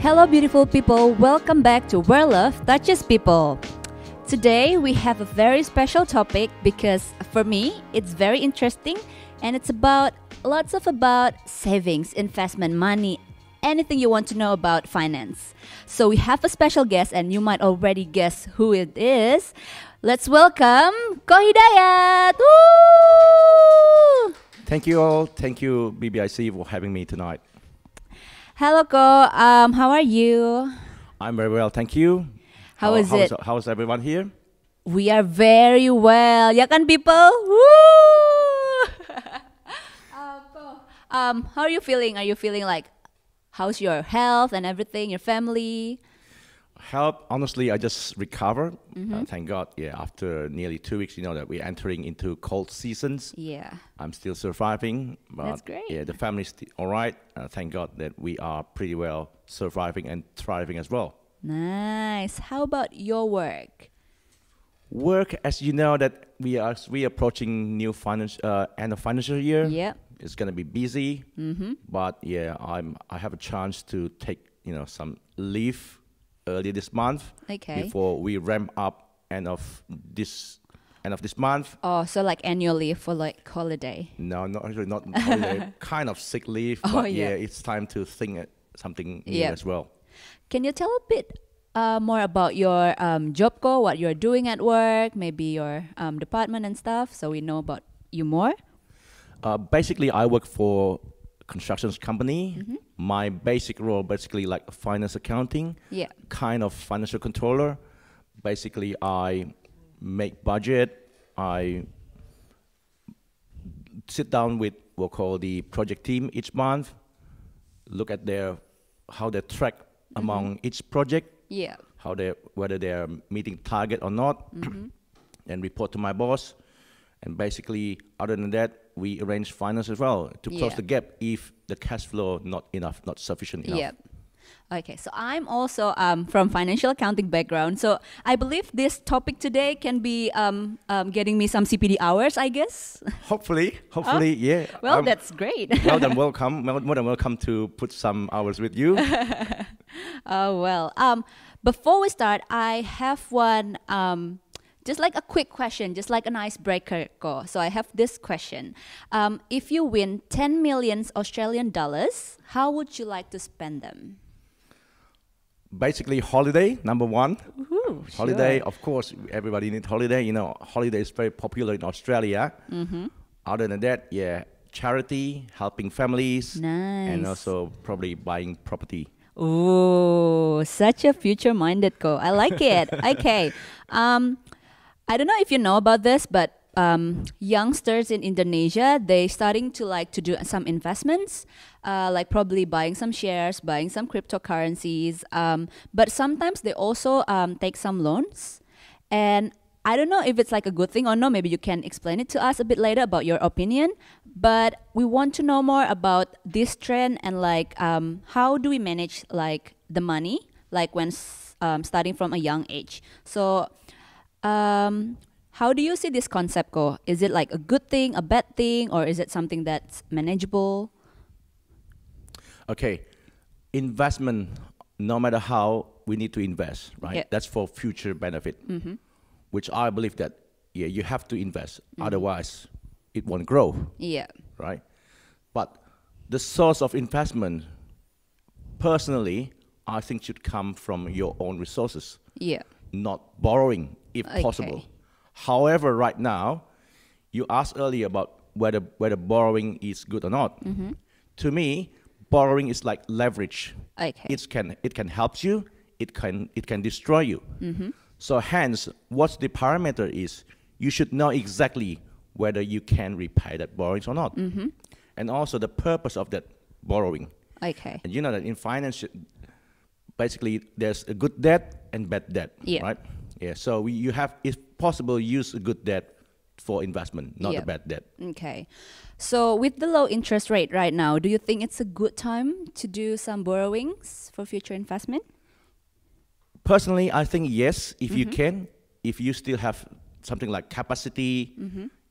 Hello beautiful people, welcome back to Where Love Touches People. Today we have a very special topic because for me it's very interesting and it's about savings, investment, money, anything you want to know about finance. So we have a special guest and you might already guess who it is. Let's welcome Ko Hidajat. Woo! Thank you all. Thank you BBIC for having me tonight. Hello Ko, how are you? I'm very well, thank you. How is it? How's everyone here? We are very well, ya kan people? Woo! How are you feeling? Are you feeling like, how's your health and everything, your family? Help, honestly, I just recovered. Thank God. Yeah, after nearly 2 weeks, you know that we're entering into cold seasons. Yeah. I'm still surviving. But that's great. Yeah, the family's all right. Thank God that we are pretty well surviving and thriving as well. Nice. How about your work? Work, as you know, that we approaching new end of financial year. Yeah. It's gonna be busy. But yeah, I have a chance to take some leave earlier this month. Okay. Before we ramp up end of this month. Oh, so like annual leave for like holiday? No, not holiday. Kind of sick leave. Oh, but yeah. It's time to think something new as well. Can you tell a bit more about your job, Ko, what you're doing at work, maybe your department and stuff, so we know about you more? Basically, I work for construction company. My basic role basically like finance accounting, kind of financial controller. Basically, I make budget. I sit down with what we call the project team each month, look at how they track among each project, whether they're meeting target or not, and report to my boss. And basically, other than that, we arrange finance as well to close the gap if the cash flow not sufficient enough. Yeah. Okay, so I'm also from financial accounting background, so I believe this topic today can be getting me some CPD hours, I guess. Hopefully, yeah. Well, that's great. More than welcome to put some hours with you. Oh well. Before we start, I have one. Just like a quick question, just like an icebreaker, Ko. So I have this question. If you win 10 million Australian dollars, how would you like to spend them? Basically, holiday, number one. Ooh, holiday, sure. of course, everybody needs holiday. Holiday is very popular in Australia. Other than that, yeah, charity, helping families. Nice. And also probably buying property. Ooh, such a future-minded Ko. I like it. Okay. I don't know if you know about this, but youngsters in Indonesia, they starting to do some investments, like probably buying some shares, buying some cryptocurrencies. But sometimes they also take some loans. And I don't know if it's like a good thing or no. Maybe you can explain it to us a bit later about your opinion. But we want to know more about this trend and like how do we manage like the money, like when starting from a young age. So how do you see this concept, Ko? Is it like a good thing, a bad thing, or is it something that's manageable? Okay, investment, no matter how, we need to invest, right? Yeah. That's for future benefit, which I believe that, yeah, you have to invest. Otherwise, it won't grow, right? But the source of investment, personally, I think should come from your own resources, not borrowing, if possible. However, right now, you asked earlier about whether borrowing is good or not. To me, borrowing is like leverage. It can help you. It can destroy you. So hence, what the parameter is, you should know exactly whether you can repay that borrowings or not, and also the purpose of that borrowing. And you know that in finance, basically, there's a good debt and bad debt, right? Yeah. So you have, if possible, use a good debt for investment, not a bad debt. Okay. So with the low interest rate right now, do you think it's a good time to do some borrowings for future investment? Personally, I think yes, if you can, if you still have something like capacity,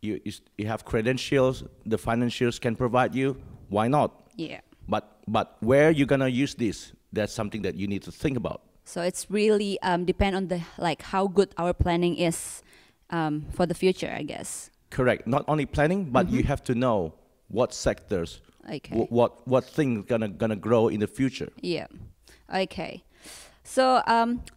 you have credentials, the financials can provide you, why not? Yeah. But where you're gonna use this, that's something that you need to think about. So it's really depend on the like how good our planning is for the future, I guess. Correct. Not only planning, but you have to know what sectors, Okay. what things gonna grow in the future. Yeah. Okay. So,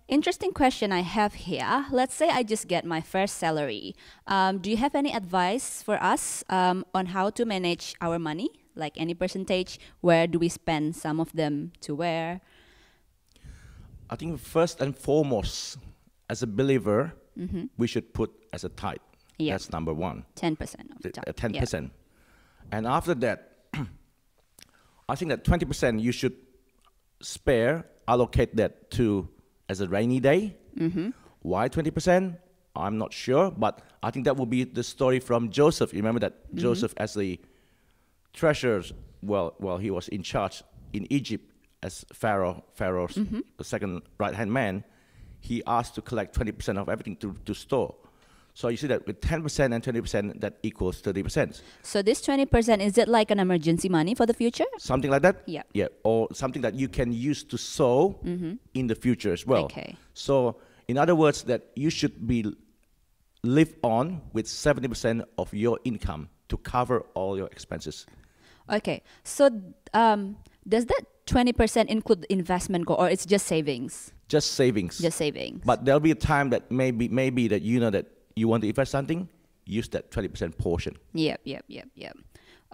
interesting question I have here. Let's say I just get my first salary. Do you have any advice for us on how to manage our money? Like any percentage? Where do we spend some of them to where? I think first and foremost, as a believer, we should put as a tithe. Yeah. That's number one. 10% of the time. 10%. And after that, I think that 20% you should spare, allocate that to as a rainy day. Why 20%? I'm not sure, but I think that will be the story from Joseph. You remember that Joseph as the treasurer, well, he was in charge in Egypt as Pharaoh's second right-hand man. He asked to collect 20% of everything to store. So you see that with 10% and 20%, that equals 30%. So this 20%, is it like an emergency money for the future? Something like that? Yeah. Yeah, or something that you can use to sow in the future as well. Okay. So in other words, that you should be live on with 70% of your income to cover all your expenses. Okay. So does that 20% include investment goal or it's just savings? Just savings. Just savings. But there'll be a time that maybe that you know that you want to invest something, use that 20% portion. Yep.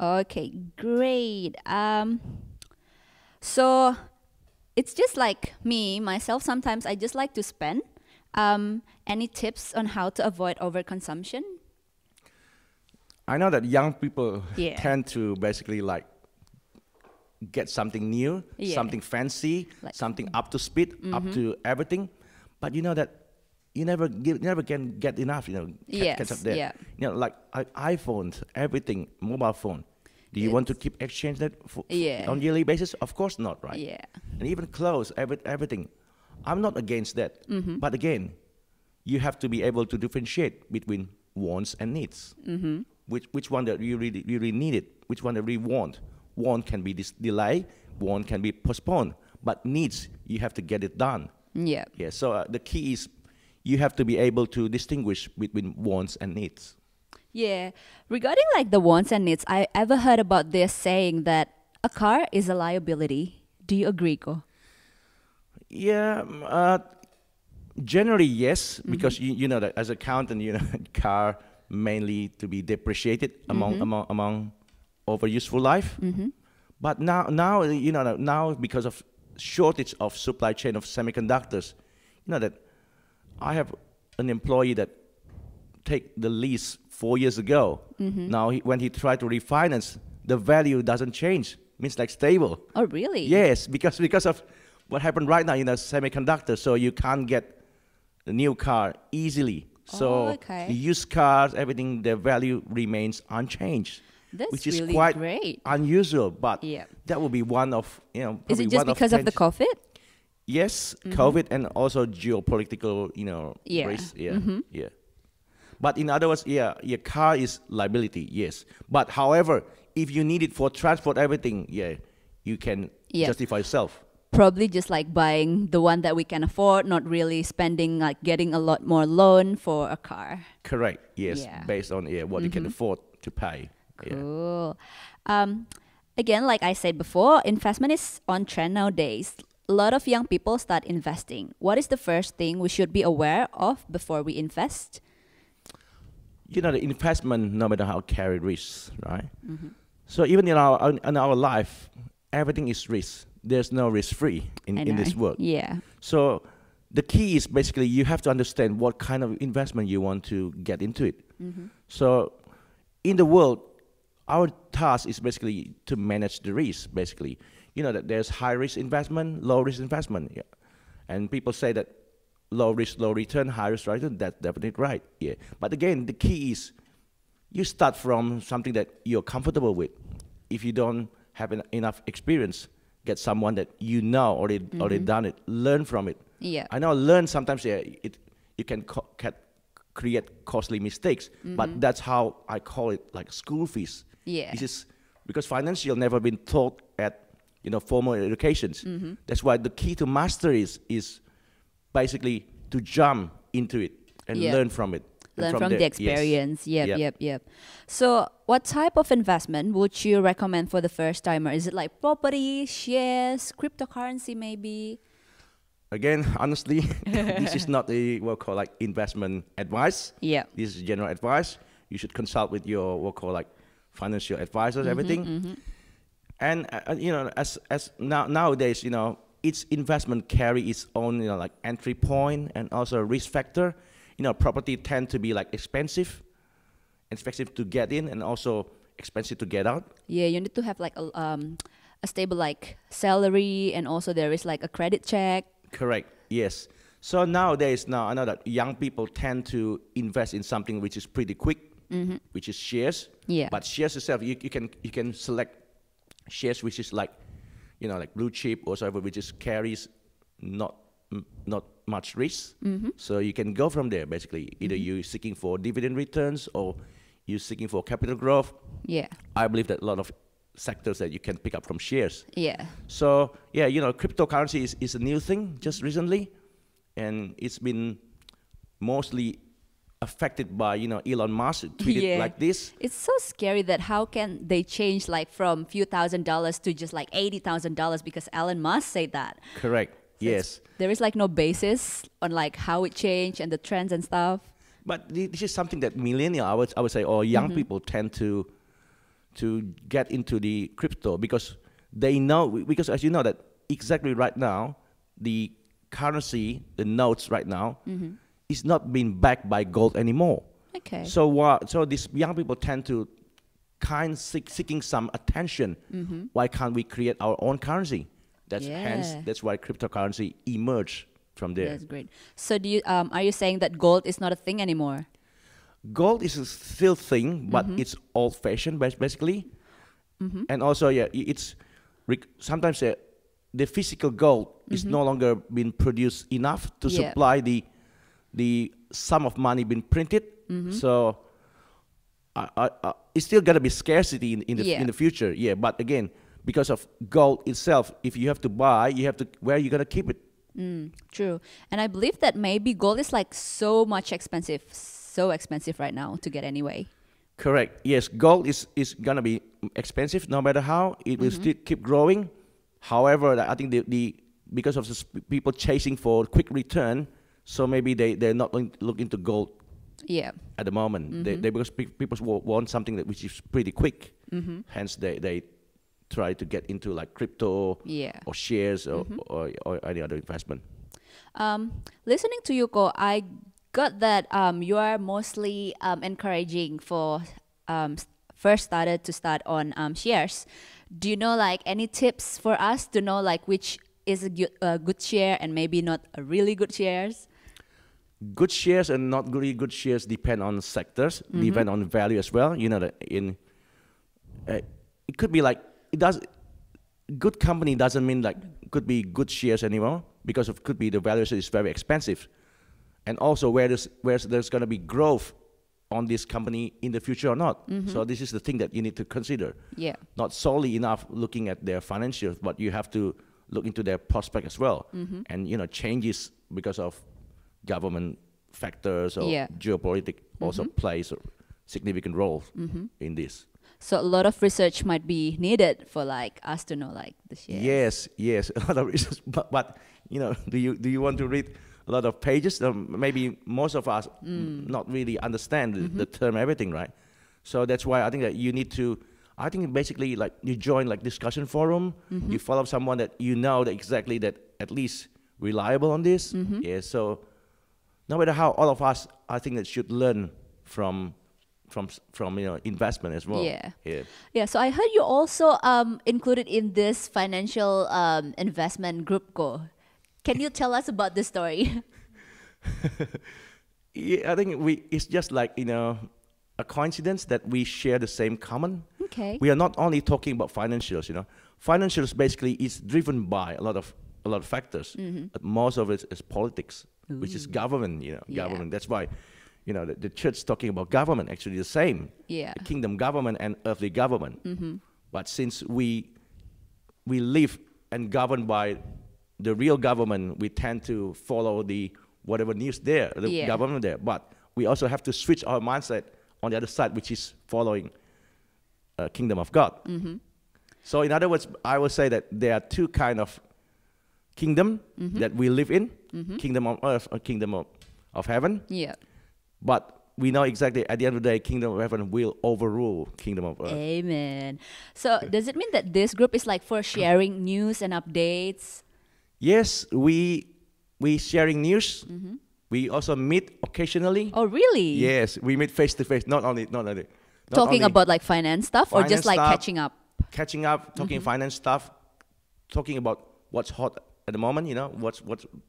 Okay, great. So it's just like myself, sometimes I just like to spend. Any tips on how to avoid overconsumption? I know that young people Yeah. tend to basically like get something new, Yeah. something fancy, Like- something up to speed, up to everything. But you know that you never can get enough, catch up there. yeah. Like iPhones, everything, mobile phone. Do you want to keep exchange that on yearly basis? Of course not, right? Yeah. And even clothes, everything. I'm not against that. But again, you have to be able to differentiate between wants and needs. Which one that you really need it? Which one that you really want? Want can be delayed, want can be postponed. But needs, you have to get it done. Yeah. Yeah. So the key is you have to be able to distinguish between wants and needs. Yeah. Regarding like the wants and needs, I ever heard about this saying that a car is a liability. Do you agree, Ko? Yeah. Generally, yes, because you know that as an accountant, car mainly to be depreciated among over useful life. But now because of shortage of supply chain of semiconductors, that I have an employee that take the lease 4 years ago. Now when he tried to refinance, the value doesn't change. Means like stable. Oh, really? Yes, because of what happened right now in the semiconductor, so you can't get a new car easily. So okay. the used cars, everything, their value remains unchanged. That's which is really quite great. unusual, but Yeah. that will be one of, Is it probably just one because of the 10. COVID? Yes, COVID and also geopolitical, Yeah. risk. Yeah. But in other words, your car is liability, yes. But however, if you need it for transport, everything, you can justify yourself. Probably just like buying the one that we can afford, not really spending, like getting a lot more loan for a car. Correct. Yes, Yeah. based on what you can afford to pay. Yeah. Cool. Again, like I said before, investment is on trend nowadays. A lot of young people start investing. What is the first thing we should be aware of before we invest? The investment, no matter how, carry risks, right? So even in our life, everything is risk. There's no risk-free in this world. Yeah. So the key is basically you have to understand what kind of investment you want to get into it. So in the world, our task is basically to manage the risk, basically. That there's high-risk investment, low-risk investment. Yeah. And people say that low risk, low return, high risk, high return. That's definitely right. Yeah. But again, the key is you start from something that you're comfortable with. If you don't have enough experience, get someone that already done it, learn from it. Yeah. I know learn sometimes you can create costly mistakes, but that's how I call it like school fees. Yeah. This is because financial never been taught at formal educations. That's why the key to mastery is basically to jump into it and learn from it. Learn from the experience. Yes. Yep. So what type of investment would you recommend for the first timer? Is it like property, shares, cryptocurrency maybe? Again, honestly, this is not a what we call like investment advice. Yeah. This is general advice. You should consult with your what we call like financial advisors, everything. And as nowadays, each investment carry its own like entry point and also risk factor. Property tend to be like expensive to get in and also expensive to get out. Yeah, you need to have like a stable like salary, and also there is like a credit check. Correct. Yes. So nowadays, I know that young people tend to invest in something which is pretty quick, which is shares. Yeah. But shares itself, you can select shares which is like, like blue chip or whatever, which is carries not much risk. So you can go from there basically. Either you're seeking for dividend returns or you're seeking for capital growth. Yeah. I believe that a lot of sectors that you can pick up from shares. Yeah. So yeah, cryptocurrency is a new thing just recently, and it's been mostly affected by Elon Musk tweeted like this. It's so scary that how can they change like from few $1,000s to just like $80,000 because Elon Musk said that. Correct. So yes. There is like no basis on like how it changed and the trends and stuff. But this is something that millennial, I would say, or young people tend to get into the crypto because they know, because as you know that exactly right now, the currency, the notes right now, is not being backed by gold anymore. Okay. So these young people tend to seeking some attention. Why can't we create our own currency? That's why cryptocurrency emerged from there. That's great. So do you are you saying that gold is not a thing anymore? Gold is a still thing, but it's old-fashioned basically. And also, it's sometimes the physical gold is no longer being produced enough to supply the sum of money being printed. So it's still gonna be scarcity in the future. Yeah, but again, because of gold itself, if you have to buy, where are you gonna keep it? True. And I believe that maybe gold is like so expensive right now to get anyway. Correct. Yes, gold is gonna be expensive no matter how. It will still keep growing. However, I think because of the people chasing for quick return, so maybe they're not going to look into gold. Yeah. At the moment, because people want something which is pretty quick. Hence, they try to get into like crypto or shares or any other investment. Listening to you, Ko, I got that you are mostly encouraging for first starter to start on shares. Do you know like any tips for us to know like which is a good share and maybe not a really good shares? Good shares and not really good shares depend on sectors, depend on value as well. That it could be like good company doesn't mean like could be good shares anymore, because it could be the valuation is very expensive, and also where there's going to be growth on this company in the future or not. So this is the thing that you need to consider. Yeah. Not solely enough looking at their financials, but you have to look into their prospect as well. And changes because of government factors or geopolitics also plays a significant role in this. So a lot of research might be needed for like us to know like the shares. Yes, a lot of research. But do you want to read a lot of pages? Maybe most of us not really understand the term everything, right? So that's why I think that you need to. I think basically like you join like discussion forum. You follow someone that that exactly that at least reliable on this. Yeah. So no matter how, all of us, I think that should learn from investment as well. Yeah. So I heard you also included in this financial investment group. Can you tell us about this story? Yeah, I think it's just like a coincidence that we share the same common. Okay. We are not only talking about financials. Financials basically is driven by a lot of a lot of factors, but most of it is politics, which is government. Government. That's why, the church talking about government actually the same. Yeah. The kingdom government and earthly government. But since we live and govern by the real government, we tend to follow the whatever news there, the government there. But we also have to switch our mindset on the other side, which is following kingdom of God. So in other words, I will say that there are two kind of kingdom that we live in, kingdom of earth or kingdom of heaven. Yeah. But we know exactly at the end of the day, kingdom of heaven will overrule kingdom of earth. Amen. So does it mean that this group is like for sharing news and updates? Yes, we sharing news. We also meet occasionally. Oh, really? Yes, we meet face to face. Not only talking about like finance stuff, or just like stuff, catching up. Catching up, talking finance stuff, talking about what's hot at the moment. What's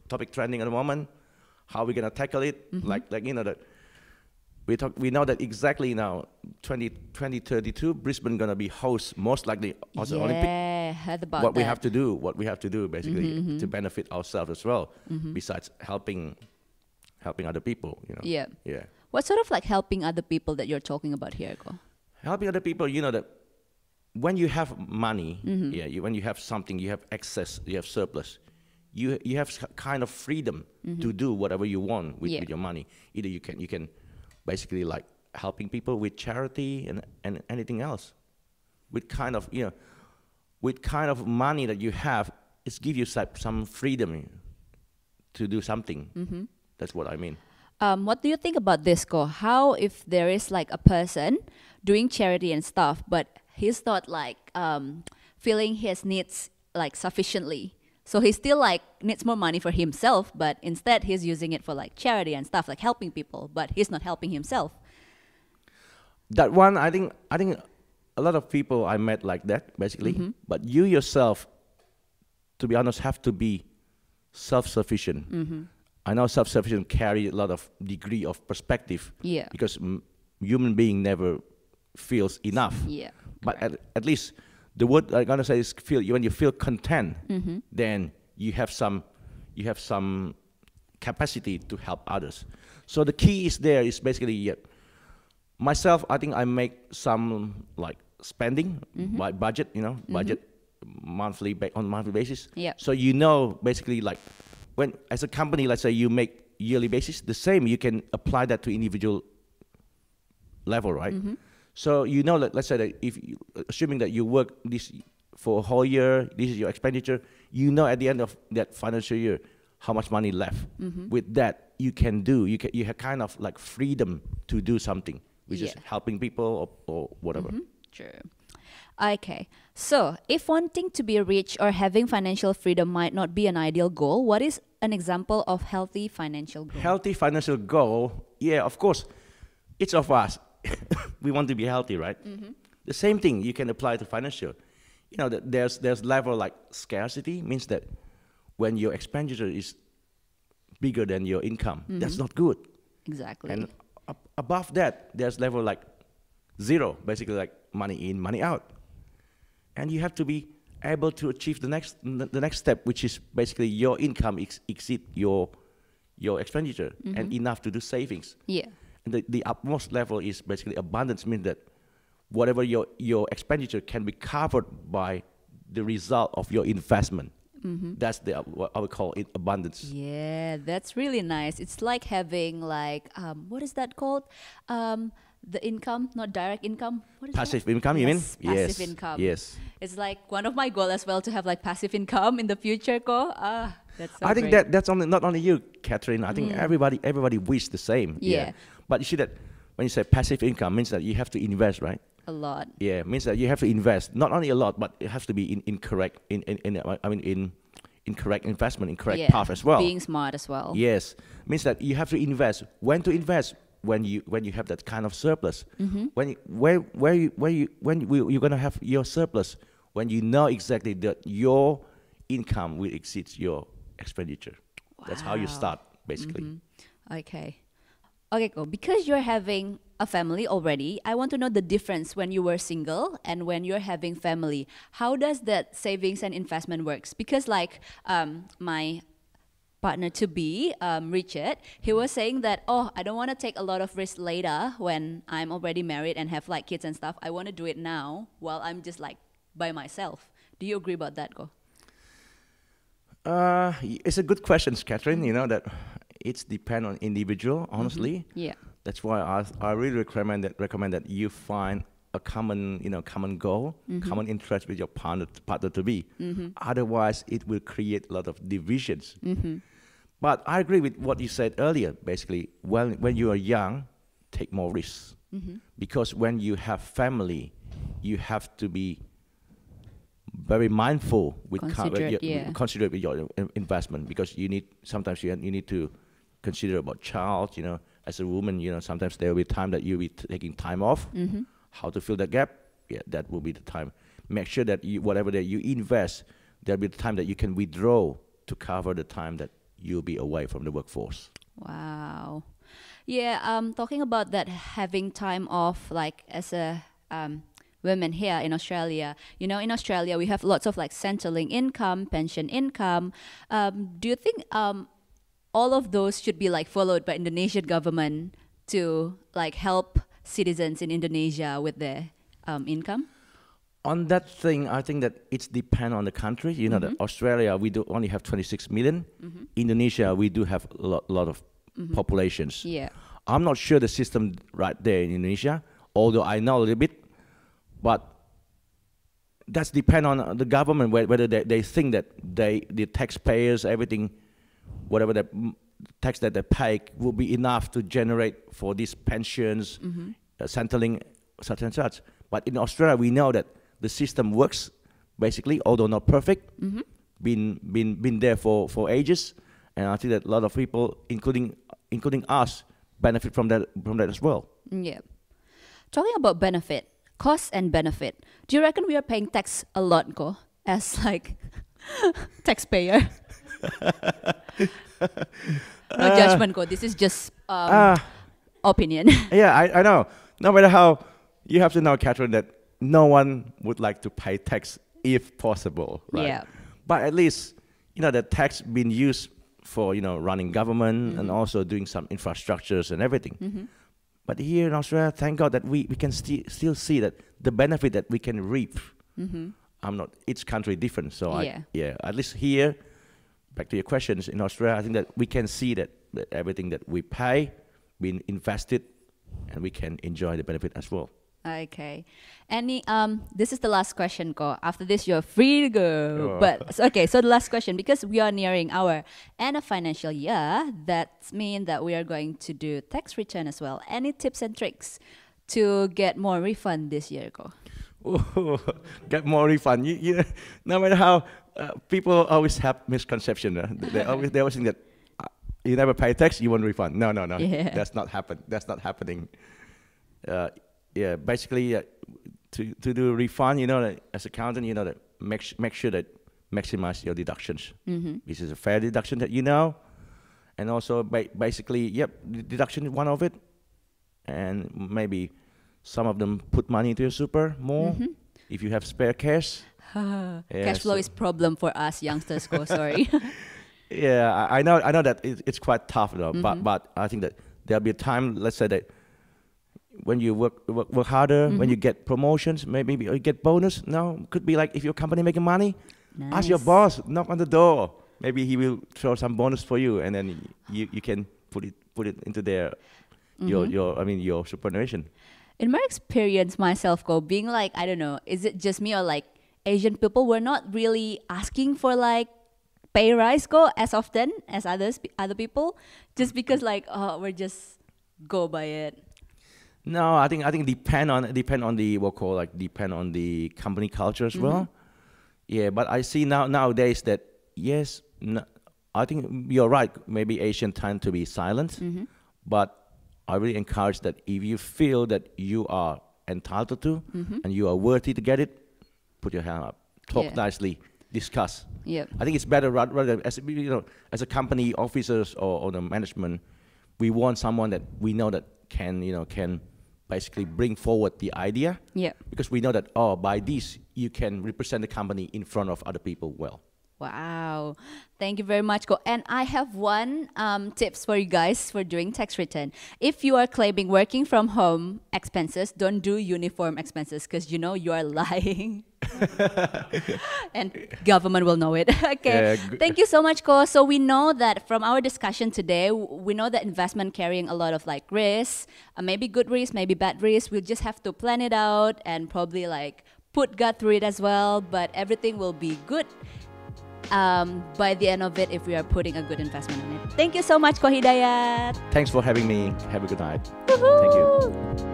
topic trending at the moment. How we're gonna tackle it? Like that. We know that exactly now, 2032, Brisbane gonna be host most likely of the Olympic. Yeah, heard about what that. What we have to do basically to benefit ourselves as well, besides helping other people. Yeah. Yeah. What sort of like helping other people that you're talking about here, Ko? Helping other people, that when you have money, when you have something, you have excess, you have surplus, you have kind of freedom to do whatever you want with your money. Either you can basically like helping people with charity and anything else. With kind of money that you have, it gives you some freedom to do something. That's what I mean. What do you think about this, Ko? How if there is like a person doing charity and stuff, but he's not like feeling his needs like sufficiently, so he still like needs more money for himself, but instead he's using it for like charity and stuff, like helping people, but he's not helping himself. That one, I think a lot of people I met like that basically. But you yourself, to be honest, have to be self-sufficient. I know self-sufficient carry a lot of degree of perspective. Yeah. Because human being never feels enough. Yeah. But at least the word I'm gonna say is feel. When you feel content, then you have some capacity to help others. So the key is basically myself. I think I make some like spending by budget. Budget monthly on monthly basis. Yeah. So basically like. When as a company, let's say you make yearly basis, the same you can apply that to individual level, right? So that let's say that assuming that you work this for a whole year, this is your expenditure. At the end of that financial year how much money left. With that, you have kind of like freedom to do something, which is helping people or whatever. True. Okay, so if wanting to be rich or having financial freedom might not be an ideal goal, what is an example of healthy financial goal? Healthy financial goal, yeah, of course, each of us, we want to be healthy, right? The same thing you can apply to financial. There's level like scarcity, means that when your expenditure is bigger than your income, that's not good. Exactly. And above that, there's level like zero, basically like money in, money out. And you have to be able to achieve the next step, which is basically your income exceed your expenditure and enough to do savings. Yeah. And the utmost level is basically abundance, means that whatever your expenditure can be covered by the result of your investment. That's what I would call it abundance. Yeah, that's really nice. It's like having like what is that called? The income, not direct income. What is passive that? income, you mean? Passive income. Yes. It's like one of my goals as well to have like passive income in the future, Ko. That's so I think great. that's not only you, Catherine. I think everybody wish the same. Yeah. But you see that when you say passive income, means that you have to invest, right? A lot. Yeah, means that you have to invest. Not only a lot, but it has to be in correct investment, in correct path as well. Being smart as well. Yes, means that you have to invest. When to invest? When you have that kind of surplus. When you're gonna have your surplus? When you know exactly that your income will exceed your expenditure. Wow. That's how you start, basically. Okay. Okay, cool. Because you're having a family already, I want to know the difference when you were single and when you're having family. How does that savings and investment works? Because like my partner to be, Richard, he was saying that, oh, I don't want to take a lot of risk later when I'm already married and have like kids and stuff. I want to do it now while I'm just like by myself. Do you agree about that, Go? It's a good question, Catherine. You know that it's depend on individual, honestly. Yeah. That's why I really recommend that you find a common goal, common interest with your partner to be. Otherwise, it will create a lot of divisions. But I agree with what you said earlier. Basically, when you are young, take more risks, because when you have family, you have to be very mindful with considerate with your investment, because sometimes you need to consider about child. You know, as a woman, you know, sometimes there will be time that you'll be taking time off. How to fill that gap? Yeah, that will be the time. Make sure that whatever that you invest, there'll be the time that you can withdraw to cover the time that you'll be away from the workforce. Wow. Yeah. Talking about that, having time off, like as a women here in Australia, you know, in Australia we have lots of like Centrelink income, pension income. Do you think all of those should be like followed by Indonesian government to like help citizens in Indonesia with their income? On that thing, I think that it's depend on the country. You know, that Australia, we do only have 26 million. Indonesia, we do have a lot of populations. Yeah. I'm not sure the system right there in Indonesia, although I know a little bit. But that's depend on the government, whether they think that the taxpayers, everything, whatever the tax that they pay will be enough to generate for these pensions, Centrelink, such and such. But in Australia, we know that the system works, basically, although not perfect, been there for ages, and I think that a lot of people, including us, benefit from that as well. Yeah. Talking about benefit, cost and benefit, do you reckon we are paying tax a lot, Go, as like taxpayer? No judgment, Go. This is just opinion. Yeah, I know. No matter how, you have to know, Catherine, that no one would like to pay tax if possible, right? Yeah. But at least, you know, the tax being used for, you know, running government and also doing some infrastructures and everything. But here in Australia, thank God that we can still see that the benefit that we can reap. Each country different. So at least here, back to your questions, in Australia, I think that we can see that everything that we pay being invested, and we can enjoy the benefit as well. Okay. This is the last question, Ko. After this, you're free to go. But okay, so the last question, because we are nearing our end of financial year, that means that we are going to do tax return as well. Any tips and tricks to get more refund this year, Ko? Get more refund. No matter how, people always have misconception. They always think that you never pay tax, you won't refund. No. Yeah. That's not happening. Yeah, basically, to do refund, you know, as accountant, you know, that make sure that maximize your deductions. This is a fair deduction that you know, and also basically, deduction is one of it, and maybe some of them put money into your super more if you have spare cash. Cash flow is problem for us youngsters. Go, sorry. Yeah, I know that it's quite tough, though. But I think that there'll be a time. Let's say that when you work harder, when you get promotions, maybe you get bonus. No, could be like if your company making money, ask your boss, knock on the door. Maybe he will throw some bonus for you, and then you can put it into their your superannuation. In my experience myself, Go, being like, I don't know, is it just me or like Asian people were not really asking for like pay rise, Go, as often as other people, just because like we're just go by it. No, I think depend on the depend on the company culture as well. Yeah, but I see nowadays that yes, I think you're right. Maybe Asian tend to be silent, but I really encourage that if you feel that you are entitled to and you are worthy to get it, put your hand up, talk nicely, discuss. Yeah, I think it's better rather than as a company officers or the management. we want someone that we know that can basically bring forward the idea. Yeah. Because we know that, by this, you can represent the company in front of other people well. Wow. Thank you very much, Ko. And I have one tips for you guys for doing tax return. If you are claiming working from home expenses, don't do uniform expenses because you are lying. And government will know it. Okay. Yeah, thank you so much, Ko. So we know that from our discussion today, we know that investment carrying a lot of risks, maybe good risks, maybe bad risks. We'll just have to plan it out and probably put gut through it as well. But everything will be good by the end of it if we are putting a good investment on it. Thank you so much, Ko Hidajat. Thanks for having me. Have a good night. Woohoo! Thank you.